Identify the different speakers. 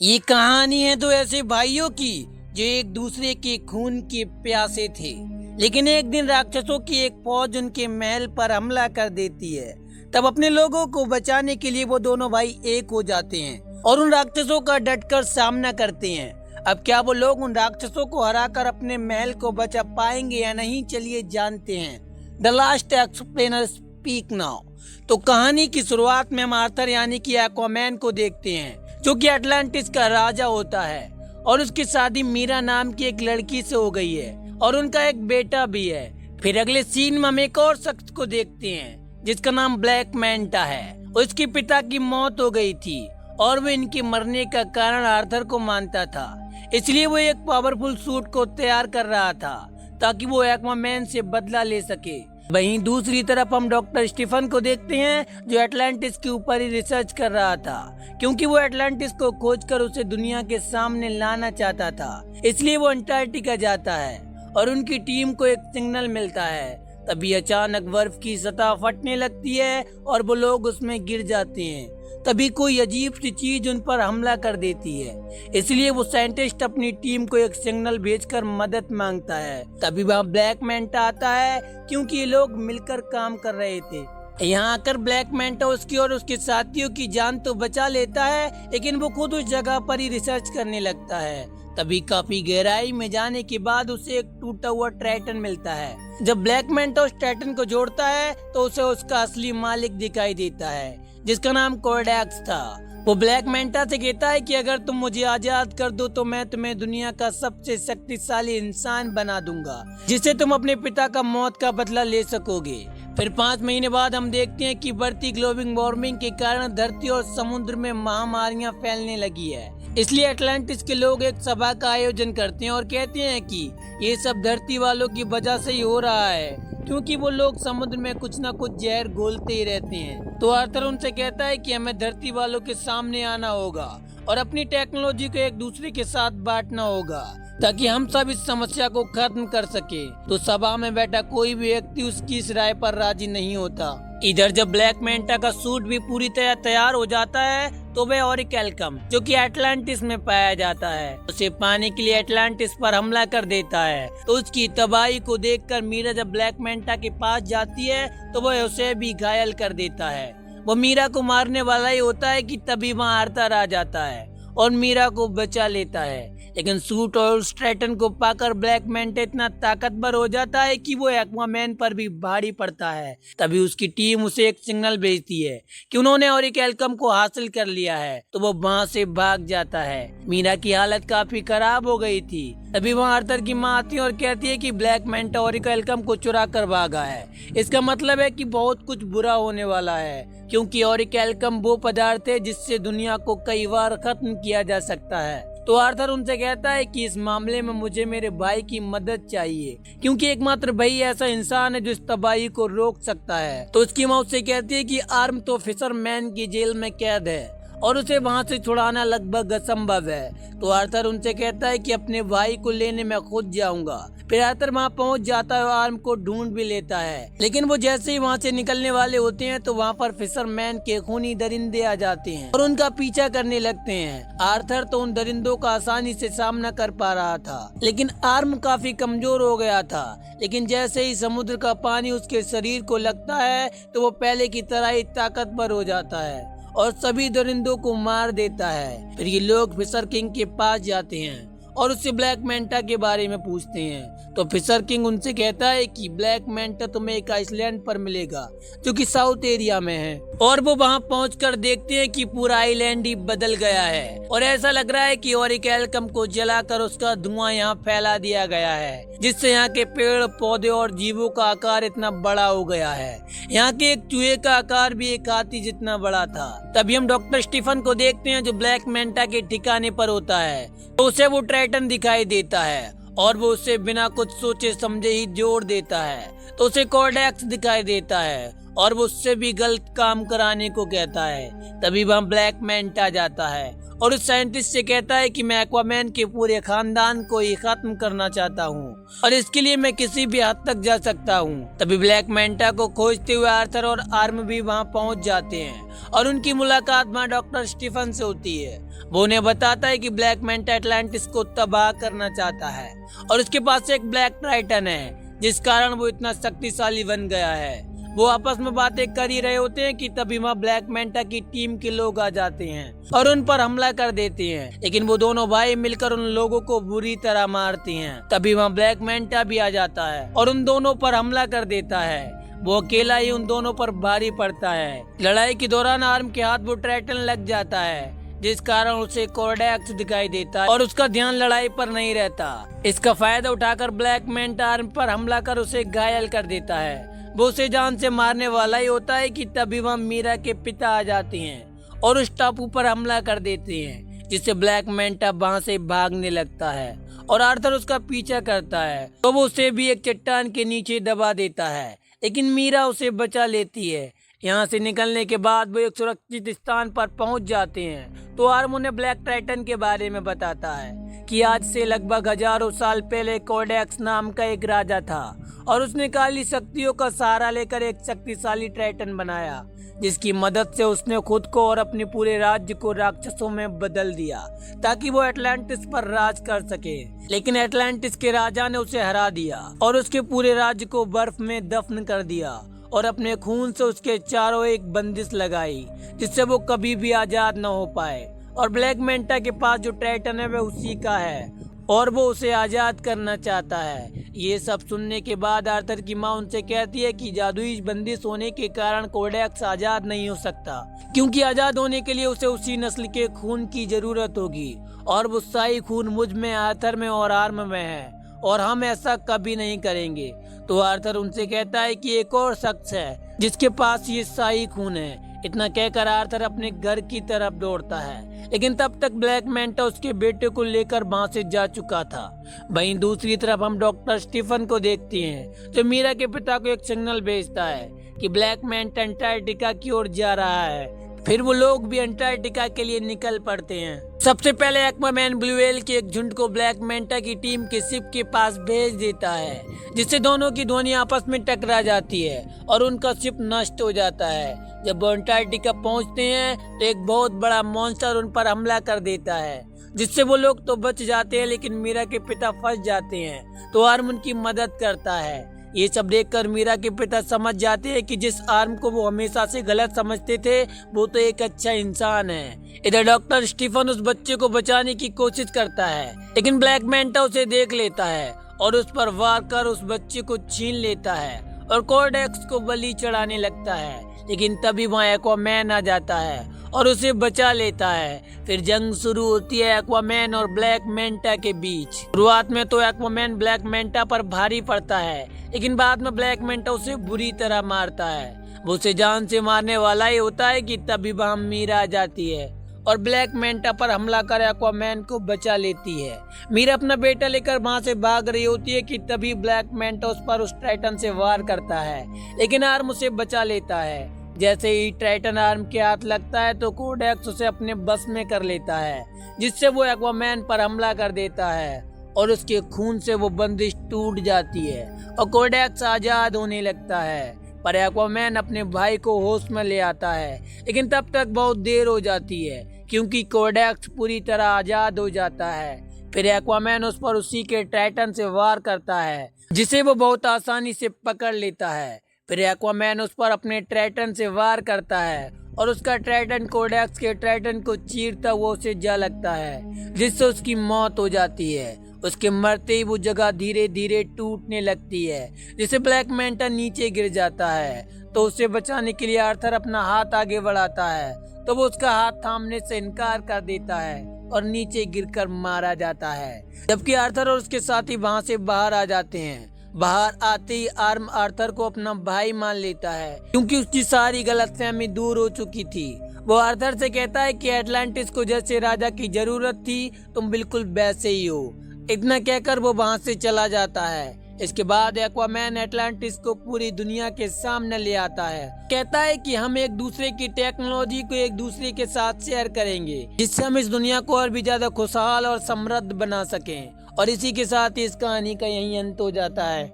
Speaker 1: ये कहानी है दो ऐसे भाइयों की जो एक दूसरे के खून के प्यासे थे। लेकिन एक दिन राक्षसों की एक फौज उनके महल पर हमला कर देती है। तब अपने लोगों को बचाने के लिए वो दोनों भाई एक हो जाते हैं और उन राक्षसों का डटकर सामना करते हैं। अब क्या वो लोग उन राक्षसों को हराकर अपने महल को बचा पाएंगे या नहीं, चलिए जानते हैं। The last explainer speak now. तो कहानी की शुरुआत में हम आर्थर यानी कि एक्वामैन को देखते हैं, जो कि अटलांटिस का राजा होता है और उसकी शादी मीरा नाम की एक लड़की से हो गई है और उनका एक बेटा भी है। फिर अगले सीन में हम एक और शख्स को देखते हैं जिसका नाम ब्लैक मैंटा है। उसके पिता की मौत हो गई थी और वो इनके मरने का कारण आर्थर को मानता था, इसलिए वो एक पावरफुल सूट को तैयार कर रहा था ताकि वो एक्वामैन से बदला ले सके। वहीं दूसरी तरफ हम डॉक्टर स्टीफन को देखते हैं जो एटलांटिस के ऊपर ही रिसर्च कर रहा था, क्योंकि वो एटलांटिस को खोजकर उसे दुनिया के सामने लाना चाहता था। इसलिए वो अंटार्कटिका जाता है और उनकी टीम को एक सिग्नल मिलता है। तभी अचानक बर्फ की सतह फटने लगती है और वो लोग उसमें गिर जाते हैं। तभी कोई अजीब सी चीज उन पर हमला कर देती है, इसलिए वो साइंटिस्ट अपनी टीम को एक सिग्नल भेजकर मदद मांगता है। तभी वहाँ ब्लैक मैंटा आता है, क्योंकि ये लोग मिलकर काम कर रहे थे। यहाँ आकर ब्लैक मैंटा उसकी और उसके साथियों की जान तो बचा लेता है, लेकिन वो खुद उस जगह पर ही रिसर्च करने लगता है। तभी काफी गहराई में जाने के बाद उसे एक टूटा हुआ ट्राइटन मिलता है। जब ब्लैक मैंटा उस ट्राइटन को जोड़ता है तो उसे उसका असली मालिक दिखाई देता है, जिसका नाम कोर्डेक्स था। वो ब्लैक मैंटा से कहता है कि अगर तुम मुझे आजाद कर दो तो मैं तुम्हें दुनिया का सबसे शक्तिशाली इंसान बना दूंगा, जिससे तुम अपने पिता का मौत का बदला ले सकोगे। फिर 5 महीने बाद हम देखते हैं कि बढ़ती ग्लोबल वार्मिंग के कारण धरती और समुद्र में महामारियां फैलने लगी है। इसलिए अटलांटिस के लोग एक सभा का आयोजन करते हैं और कहते हैं कि ये सब धरती वालों की वजह से ही हो रहा है, क्योंकि वो लोग समुद्र में कुछ न कुछ जहर घोलते ही रहते हैं। तो आर्थर उनसे कहता है कि हमें धरती वालों के सामने आना होगा और अपनी टेक्नोलॉजी को एक दूसरे के साथ बांटना होगा ताकि हम सब इस समस्या को खत्म कर सके। तो सभा में बैठा कोई भी व्यक्ति उसकी इस राय पर राजी नहीं होता। इधर जब ब्लैक मैंटा का सूट भी पूरी तरह तैयार हो जाता है तो वह ऑरिकैल्कम, जो कि एटलांटिस में पाया जाता है, उसे पाने के लिए एटलांटिस पर हमला कर देता है। तो उसकी तबाही को देखकर मीरा जब ब्लैक मैंटा के पास जाती है तो वह उसे भी घायल कर देता है। वो मीरा को मारने वाला ही होता है कि तभी वहाँ आर्थर आ जाता है और मीरा को बचा लेता है। लेकिन सूट और स्ट्रैटन को पाकर ब्लैक मैंटा इतना ताकतवर हो जाता है कि वो एक्वामैन पर भी भारी पड़ता है। तभी उसकी टीम उसे एक सिग्नल भेजती है कि उन्होंने ऑरिकैल्कम को हासिल कर लिया है, तो वो वहाँ से भाग जाता है। मीरा की हालत काफी खराब हो गई थी। तभी वहाँ आर्थर की माँ आती है और कहती है कि ब्लैक मैंटा ऑरिकैल्कम को चुरा कर भागा है। इसका मतलब है कि बहुत कुछ बुरा होने वाला है, क्योंकि ऑरिकैल्कम वो पदार्थ है जिससे दुनिया को कई बार खत्म किया जा सकता है। तो आर्थर उनसे कहता है कि इस मामले में मुझे मेरे भाई की मदद चाहिए, क्योंकि एकमात्र भाई ऐसा इंसान है जो इस तबाही को रोक सकता है। तो उसकी माँ उससे कहती है कि आर्म तो फिशरमैन की जेल में कैद है और उसे वहाँ से छुड़ाना लगभग असंभव है। तो आर्थर उनसे कहता है कि अपने भाई को लेने मैं खुद जाऊंगा। फिर आर्थर वहाँ पहुँच जाता है और आर्म को ढूंढ भी लेता है, लेकिन वो जैसे ही वहाँ से निकलने वाले होते हैं तो वहाँ पर फिशरमैन के खूनी दरिंदे आ जाते हैं और उनका पीछा करने लगते हैं। आर्थर तो उन दरिंदों का आसानी से सामना कर पा रहा था, लेकिन आर्म काफी कमजोर हो गया था। लेकिन जैसे ही समुद्र का पानी उसके शरीर को लगता है तो वो पहले की तरह ही ताकतवर हो जाता है और सभी दरिंदों को मार देता है। फिर ये लोग फिशर किंग के पास जाते हैं और उससे ब्लैक मैंटा के बारे में पूछते हैं। तो फिशर किंग उनसे कहता है कि ब्लैक मैंटा तुम्हें एक आइसलैंड पर मिलेगा जो कि साउथ एरिया में है। और वो वहाँ पहुंचकर देखते हैं कि पूरा आइलैंड ही बदल गया है और ऐसा लग रहा है कि ऑरिकैल्कम को जलाकर उसका धुआं यहाँ फैला दिया गया है, जिससे यहाँ के पेड़ पौधे और जीवों का आकार इतना बड़ा हो गया है। यहाँ के एक चूहे का आकार भी एक हाथी जितना बड़ा था। तभी हम डॉक्टर स्टीफन को देखते हैं जो ब्लैक मैंटा के ठिकाने पर होता है। तो उसे वो ट्राइटन दिखाई देता है और वो उसे बिना कुछ सोचे समझे ही जोड़ देता है। तो उसे कोर्डेक्स दिखाई देता है और वो उससे भी गलत काम कराने को कहता है। तभी वहाँ ब्लैक मैंटा जाता है और उस साइंटिस्ट से कहता है कि मैं एक्वामैन के पूरे खानदान को ही खत्म करना चाहता हूँ और इसके लिए मैं किसी भी हद तक जा सकता हूँ। तभी ब्लैक मैंटा को खोजते हुए आर्थर और आर्म भी वहाँ पहुँच जाते हैं और उनकी मुलाकात वहाँ डॉक्टर स्टीफन से होती है। वो उन्हें बताता है कि ब्लैक मैंटा एटलांटिस को तबाह करना चाहता है और उसके पास एक ब्लैक टाइटन है जिस कारण वो इतना शक्तिशाली बन गया है। वो आपस में बातें कर ही रहे होते हैं कि तभी वहाँ ब्लैक मैंटा की टीम के लोग आ जाते हैं और उन पर हमला कर देते हैं, लेकिन वो दोनों भाई मिलकर उन लोगों को बुरी तरह मारते हैं। तभी वहाँ ब्लैक मैंटा भी आ जाता है और उन दोनों पर हमला कर देता है। वो अकेला ही उन दोनों पर भारी पड़ता है। लड़ाई के दौरान आर्म के हाथ वो टाइटन लग जाता है जिस कारण उसे कोर्डेक्स दिखाई देता है और उसका ध्यान लड़ाई पर नहीं रहता। इसका फायदा उठाकर ब्लैक मैंटा आर्म पर हमला कर उसे घायल कर देता है। वो उसे जान से मारने वाला ही होता है कि तभी वहाँ मीरा के पिता आ जाते हैं और उस टापू पर हमला कर देते हैं, जिससे ब्लैक मैंटा वहाँ से भागने लगता है और आर्थर उसका पीछा करता है तो वो उसे भी एक चट्टान के नीचे दबा देता है, लेकिन मीरा उसे बचा लेती है। यहाँ से निकलने के बाद वो एक सुरक्षित स्थान पर पहुंच जाते हैं तो आर्म उन्हें ब्लैक टाइटन के बारे में बताता है कि आज से लगभग हजारों साल पहले कोर्डेक्स नाम का एक राजा था और उसने काली शक्तियों का सहारा लेकर एक शक्तिशाली टाइटन बनाया, जिसकी मदद से उसने खुद को और अपने पूरे राज्य को राक्षसों में बदल दिया ताकि वो एटलांटिस पर राज कर सके। लेकिन एटलांटिस के राजा ने उसे हरा दिया और उसके पूरे राज्य को बर्फ में दफन कर दिया और अपने खून से उसके चारों एक बंदिश लगाई जिससे वो कभी भी आजाद न हो पाए। और ब्लैक मैंटा के पास जो टाइटन है वह उसी का है और वो उसे आजाद करना चाहता है। ये सब सुनने के बाद आर्थर की माँ उनसे कहती है कि जादुई बंदिश होने के कारण कोर्डेक्स आजाद नहीं हो सकता, क्योंकि आजाद होने के लिए उसे उसी नस्ल के खून की जरूरत होगी और वो शाही खून मुझ में, आर्थर में और आर्म में है और हम ऐसा कभी नहीं करेंगे। तो आर्थर उनसे कहता है कि एक और शख्स है जिसके पास ये शाही खून है। इतना कहकर आर्थर अपने घर की तरफ दौड़ता है, लेकिन तब तक ब्लैक मैंटा उसके बेटे को लेकर वहां से जा चुका था। वहीं दूसरी तरफ हम डॉक्टर स्टीफन को देखते हैं जो मीरा के पिता को एक सिग्नल भेजता है कि ब्लैक मैंटा अंटार्कटिका की ओर जा रहा है। फिर वो लोग भी अंटार्कटिका के लिए निकल पड़ते हैं। सबसे पहले एक्वामैन ब्लू व्हेल के एक झुंड को ब्लैक मैंटा की टीम के शिप के पास भेज देता है, जिससे दोनों की ध्वनि आपस में टकरा जाती है और उनका शिप नष्ट हो जाता है। जब वो अंटार्कटिका पहुंचते हैं तो एक बहुत बड़ा मॉन्स्टर उन पर हमला कर देता है, जिससे वो लोग तो बच जाते हैं लेकिन मीरा के पिता फंस जाते हैं। तो आर्म उनकी मदद करता है। ये सब देखकर मीरा के पिता समझ जाते हैं कि जिस आर्म को वो हमेशा से गलत समझते थे वो तो एक अच्छा इंसान है। इधर डॉक्टर स्टीफन उस बच्चे को बचाने की कोशिश करता है, लेकिन ब्लैक मैंटा उसे देख लेता है और उस पर वार कर उस बच्चे को छीन लेता है और कोर्डेक्स को बलि चढ़ाने लगता है। लेकिन तभी वहाँ एक्वामैन आ जाता है और उसे बचा लेता है। फिर जंग शुरू होती है एक्वामैन और ब्लैक मैंटा के बीच। शुरुआत में तो एक्वामैन ब्लैक मैंटा पर भारी पड़ता है, लेकिन बाद में ब्लैक मैंटा उसे बुरी तरह मारता है। वो उसे जान से मारने वाला ही होता है कि तभी वहाँ मीरा आ जाती है और ब्लैक मैंटा पर हमला कर एक्वामैन को बचा लेती है। मीरा अपना बेटा लेकर वहाँ से भाग रही होती है कि तभी ब्लैक मैंटा उस पर उस टाइटन से वार करता है, लेकिन आर्म उसे बचा लेता है। जैसे ही टाइटन आर्म के हाथ लगता है तो कोर्डेक्स उसे अपने बस में कर लेता है, जिससे वो एक्वामैन पर हमला कर देता है और उसके खून से वो बंदिश टूट जाती है और कोर्डेक्स आजाद होने लगता है। पर एक्वामैन अपने भाई को होश में ले आता है, लेकिन तब तक बहुत देर हो जाती है क्योंकि कोर्डेक्स पूरी तरह आजाद हो जाता है। फिर एक्वामैन उस पर उसी के टाइटन से वार करता है, जिसे वो बहुत आसानी से पकड़ लेता है। फिर एक्वामैन उस पर अपने टाइटन से वार करता है और उसका टाइटन कोर्डेक्स के टाइटन को चीरता हुआ उसे जा लगता है, जिससे उसकी मौत हो जाती है। उसके मरते ही वो जगह धीरे धीरे टूटने लगती है, जिससे ब्लैक मैंटा नीचे गिर जाता है। तो उसे बचाने के लिए आर्थर अपना हाथ आगे बढ़ाता है तो वो उसका हाथ थामने से इनकार कर देता है और नीचे गिरकर मारा जाता है, जबकि आर्थर और उसके साथी वहां से बाहर आ जाते हैं। बाहर आते ही आर्म आर्थर को अपना भाई मान लेता है क्योंकि उसकी सारी गलतफहमी दूर हो चुकी थी। वो आर्थर से कहता है कि एटलांटिस को जैसे राजा की जरूरत थी तुम बिल्कुल वैसे ही हो। इतना कहकर वो वहां से चला जाता है। इसके बाद एक्वामैन एटलांटिस को पूरी दुनिया के सामने ले आता है। कहता है कि हम एक दूसरे की टेक्नोलॉजी को एक दूसरे के साथ शेयर करेंगे, जिससे हम इस दुनिया को और भी ज्यादा खुशहाल और समृद्ध बना सकें। और इसी के साथ इस कहानी का यही अंत हो जाता है।